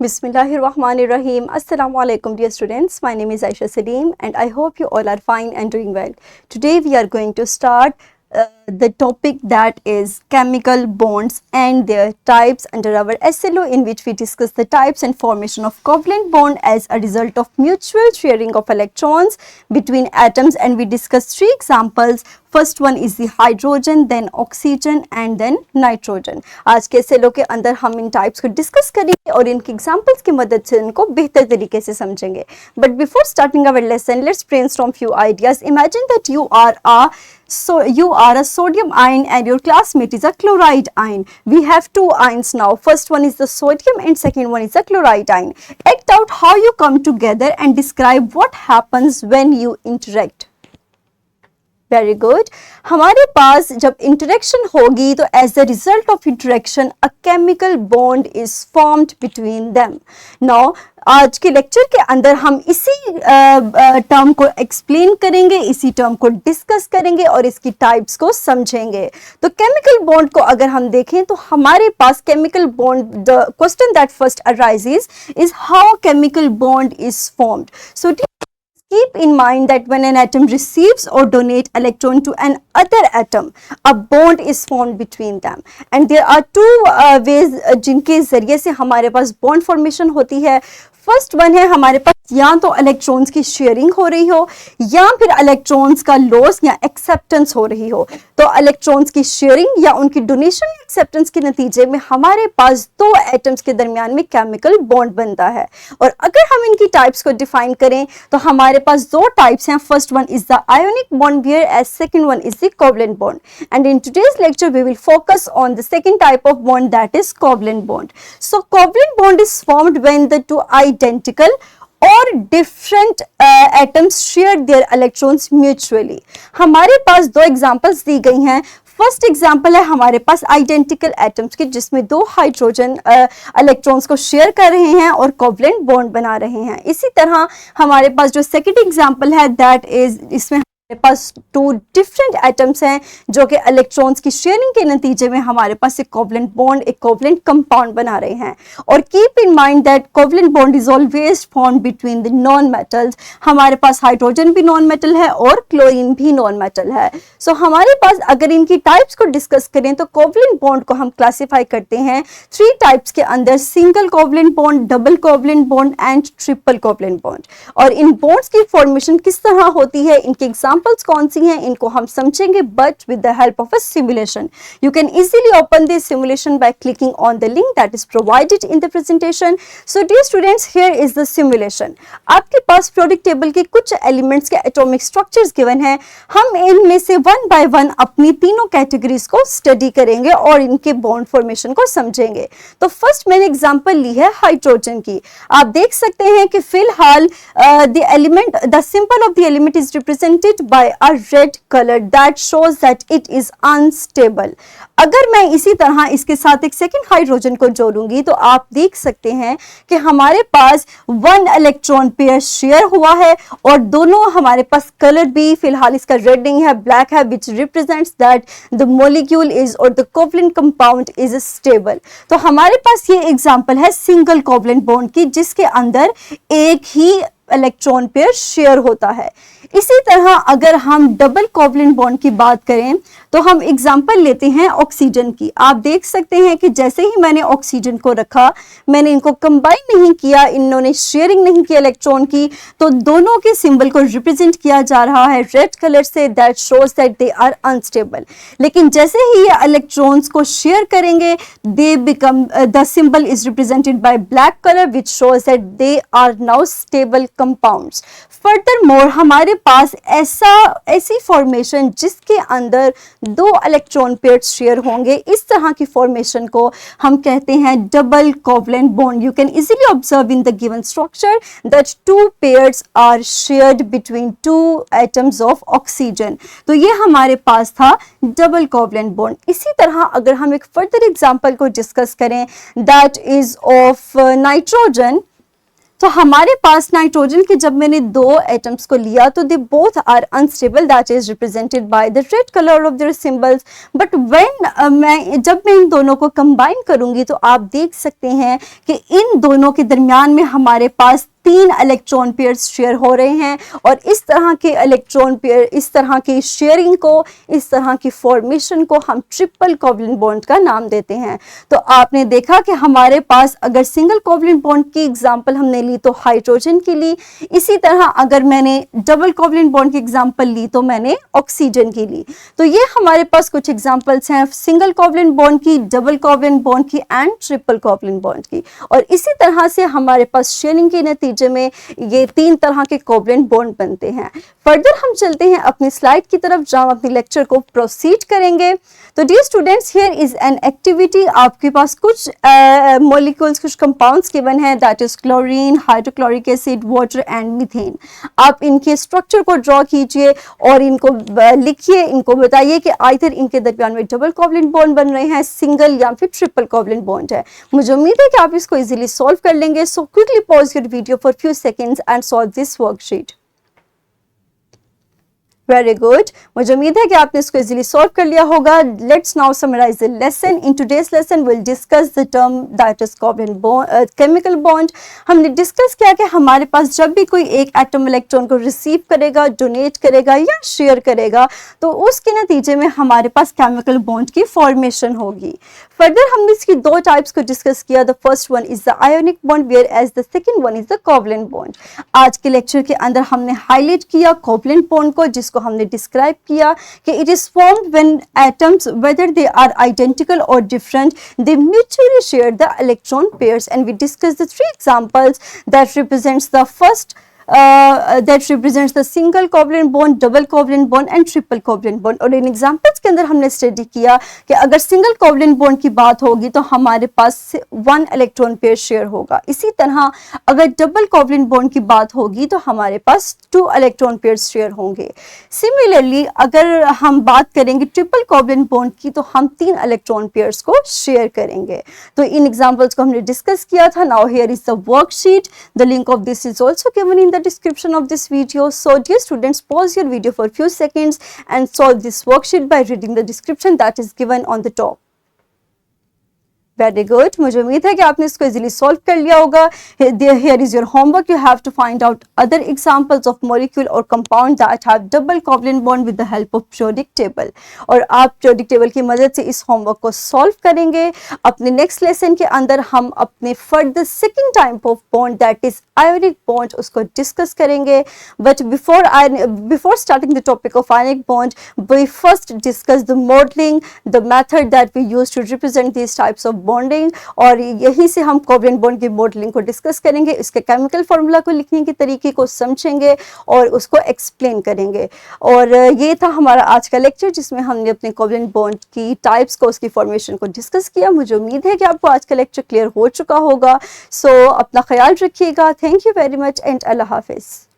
Bismillahirrahmanirrahim. Assalamu alaikum dear students. My name is Aisha Salim and I hope you all are fine and doing well. Today we are going to start the topic that is chemical bonds and their types under our SLO, in which we discuss the types and formation of covalent bond as a result of mutual sharing of electrons between atoms, and we discuss three examples. First one is the hydrogen, then oxygen and then nitrogen. आज के SLO के अंदर हम इन types को discuss करेंगे और इनके examples की मदद से इनको बेहतर तरीके से समझेंगे. But before starting our lesson, let's brainstorm few ideas. Imagine that you are a sodium ion and your classmate is a chloride ion. We have two ions now. First one is the sodium and second one is the chloride ion. Act out how you come together and describe what happens when you interact. Very good. हमारे पास जब interaction होगी तो as the result of interaction a chemical bond is formed between them. Now आज के lecture के अंदर हम इसी टर्म को एक्सप्लेन करेंगे, इसी टर्म को डिस्कस करेंगे और इसकी टाइप्स को समझेंगे. तो केमिकल बॉन्ड को अगर हम देखें तो हमारे पास chemical bond, the question that first arises is how chemical bond is formed. So keep in mind that when an atom receives or donate electron to an other atom, a bond is formed between them. And there are two ways जिनके जरिए से हमारे पास bond formation होती है. First one है हमारे पास या तो इलेक्ट्रॉन्स की शेयरिंग हो रही हो या फिर इलेक्ट्रॉन्स का लॉस या एक्सेप्टेंस हो रही हो. तो इलेक्ट्रॉन्स की शेयरिंग या उनकी डोनेशन या एक्सेप्टेंस के नतीजे में हमारे पास दो एटम्स के दरमियान में केमिकल बॉन्ड बनता है. और अगर हम इनकी टाइप्स को डिफाइन करें तो हमारे पास दो टाइप्स हैं. First one is the ionic bond whereas second one is the covalent bond. And in today's lecture we will focus on the second type of bond, that is covalent bond. So covalent bond is formed when the two identical or different atoms share their electrons mutually. हमारे पास दो examples दी गई हैं. First example है हमारे पास identical atoms की जिसमें दो hydrogen electrons को शेयर कर रहे हैं और कोवलेंट बॉन्ड बना रहे हैं. इसी तरह हमारे पास जो सेकंड एग्जाम्पल है दैट इज, इसमें हमारे पास टू डिफरेंट एटम्स हैं जो कि इलेक्ट्रॉन्स की शेयरिंग के नतीजे में हमारे पास एक कोवलेंट बॉन्ड, एक कोवलेंट कंपाउंड बना रहे हैं. और keep in mind that covalent bond is always formed between the non metals. हमारे पास हाइड्रोजन भी नॉन मेटल है और क्लोरीन भी नॉन मेटल है. सो हमारे पास अगर इनकी टाइप्स को डिस्कस करें तो कोवलेंट बॉन्ड को हम क्लासिफाई करते हैं थ्री टाइप्स के अंदर: single covalent bond, double covalent bond and triple covalent bond. और इन बॉन्ड्स की फॉर्मेशन किस तरह होती है, इनके एग्जाम्पल्स कौन सी हैं, इनको हम समझेंगे but with the help of a simulation. You can easily open this simulation by clicking on the link that is provided in the presentation. So dear students, here is the simulation. आपके पास periodic table के कुछ elements के atomic structures given हैं. हम इनमें से one by one अपनी तीनों कैटेगरीज को स्टडी करेंगे और इनके बॉन्ड फॉर्मेशन को समझेंगे. तो फर्स्ट मैंने एग्जांपल ली है हाइड्रोजन की. आप देख सकते हैं कि फिलहाल the element, the symbol of the element is represented bye a red color that shows that it is unstable. अगर मैं इसी तरह इसके साथ एक सेकंड हाइड्रोजन को जोड़ूंगी तो आप देख सकते हैं कि हमारे पास वन इलेक्ट्रॉन पेयर शेयर हुआ है और दोनों हमारे पास कलर भी फिलहाल इसका रेड नहीं है, ब्लैक है, which represents that the molecule is or the covalent compound is stable. तो हमारे पास ये एग्जांपल है सिंगल कोवलेंट बॉन्ड की जिसके अंदर एक ही इलेक्ट्रॉन पेयर शेयर होता है. इसी तरह अगर हम डबल कोवलेंट बॉन्ड की बात करें तो हम एग्जांपल लेते हैं ऑक्सीजन की. आप देख सकते हैं कि जैसे ही मैंने ऑक्सीजन को रखा, मैंने इनको कंबाइन नहीं किया, इन्होंने शेयरिंग नहीं किया इलेक्ट्रॉन की, तो दोनों के सिंबल को रिप्रेजेंट किया जा रहा है रेड कलर से, that shows that they are unstable. लेकिन जैसे ही ये इलेक्ट्रॉन्स को शेयर करेंगे, they become, the symbol is represented by black colour which shows that they are now stable compounds. Furthermore हमारे पास ऐसी फॉर्मेशन जिसके अंदर दो इलेक्ट्रॉन पेयर्स शेयर होंगे, इस तरह की फॉर्मेशन को हम कहते हैं double covalent bond. You can easily observe in the given structure that two pairs are shared between two atoms of oxygen. तो ये हमारे पास था डबल कोवलेंट बॉन्ड. इसी तरह अगर हम एक फर्दर एग्जांपल को डिस्कस करें दैट इज ऑफ नाइट्रोजन. तो हमारे पास नाइट्रोजन के जब मैंने दो एटम्स को लिया तो they both are unstable, that is represented by the red colour of their symbols. But when जब मैं इन दोनों को कंबाइन करूंगी तो आप देख सकते हैं कि इन दोनों के दरमियान में हमारे पास 3 इलेक्ट्रॉन पेयर्स शेयर हो रहे हैं, और इस तरह के इलेक्ट्रॉन पेयर, इस तरह की शेयरिंग को, इस तरह की फॉर्मेशन को हम ट्रिपल कोवलेंट बॉन्ड का नाम देते हैं। तो आपने देखा कि हमारे पास अगर सिंगल कोवलेंट बॉन्ड की एग्जांपल हमने ली तो हाइड्रोजन की ली, इसी तरह अगर मैंने डबल कोवलेंट बॉन्ड की एग्जांपल ली तो मैंने ऑक्सीजन की ली। तो ये हमारे पास कुछ एग्जांपल्स हैं सिंगल कोवलेंट बॉन्ड की, डबल कोवलेंट बॉन्ड की एंड ट्रिपल कोवलेंट बॉन्ड की। और इसी तरह से हमारे पास शेयरिंग के नतीजे में ये 3 तरह के कोवलेंट बॉन्ड बनते हैं। फर्दर हम चलते हैं अपनी स्लाइड की तरफ जहां हम अपने लेक्चर को प्रोसीड करेंगे। तो dear students, here is an activity. आपके पास कुछ मॉलिक्यूल्स, कुछ कंपाउंड्स गिवन है, that is chlorine, hydrochloric acid, water and methane. आप इनके स्ट्रक्चर को ड्रॉ कीजिए और इनको लिखिए, इनको बताइए कि आइदर इनके दरमियान में डबल कोवलेंट बॉन्ड बन रहे हैं, सिंगल या फिर ट्रिपल कोवलेंट बॉन्ड है। मुझे उम्मीद है कि आप इसको इजीली सॉल्व कर लेंगे। So quickly pause your video for few seconds and solve this worksheet. Very good. मुझे उम्मीद है कि आपने इसको इजीली सॉल्व कर लिया होगा। Let's now summarize the lesson. In today's lesson, we'll discuss the term that is covalent bond, chemical bond. हमने डिस्कस किया कि हमारे पास जब भी कोई एक एटम इलेक्ट्रॉन को रिसीव करेगा, डोनेट करेगा या शेयर करेगा तो उसके नतीजे में हमारे पास केमिकल बॉन्ड की फॉर्मेशन होगी। फर्दर हमने इसकी 2 टाइप्स को डिस्कस किया। The first one is the ionic bond, whereas the second one is the covalent bond. आज के लेक्चर के अंदर हमने हाईलाइट किया कोवलेंट बॉन्ड को, जिसको हमने डिस्क्राइब किया कि it is formed when atoms whether they are identical or different they mutually share the electron pairs, and we discuss the 3 examples that represents the first that represents the single covalent bond, double covalent bond and triple covalent bond। और इन examples के अंदर हमने study किया कि अगर single covalent bond की बात होगी तो हमारे पास 1 इलेक्ट्रॉन पेयर शेयर होगा। इसी तरह अगर डबल कोवलेंट बॉन्ड की बात होगी तो हमारे पास 2 इलेक्ट्रॉन पेयर शेयर होंगे। सिमिलरली अगर हम बात करेंगे ट्रिपल कोवलेंट बॉन्ड की तो हम 3 इलेक्ट्रॉन पेयर्स को शेयर करेंगे। तो इन एग्जांपल्स को हमने डिस्कस किया था। Now here is the worksheet, the link of this is also given in the description of this video. So dear students, pause your video for a few seconds and solve this worksheet by reading the description that is given on the top. Very good. मुझे उम्मीद है कि आपने इसको easily solve कर लिया होगा। Here is your homework. You have to find out other examples of molecule or compound that have double covalent bond with the help of periodic table. और आप periodic table की मदद से इस होमवर्क को सॉल्व करेंगे। अपने नेक्स्ट लेसन के अंदर हम अपने further second type of bond that is ionic bond उसको डिस्कस करेंगे। But before starting the topic of ionic bond, we first discuss the modeling, the method that we use to represent these types of bonding, और यहीं से हम covalent bond की modelling को discuss करेंगे, इसके केमिकल फार्मूला को लिखने के तरीके को समझेंगे और उसको एक्सप्लेन करेंगे। और ये था हमारा आज का लेक्चर जिसमें हमने अपने कोवलेंट बॉन्ड की टाइप्स को, उसकी फॉर्मेशन को डिस्कस किया। मुझे उम्मीद है कि आपको आज का लेक्चर क्लियर हो चुका होगा। सो अपना ख्याल रखिएगा। Thank you very much and Allah हाफिज़।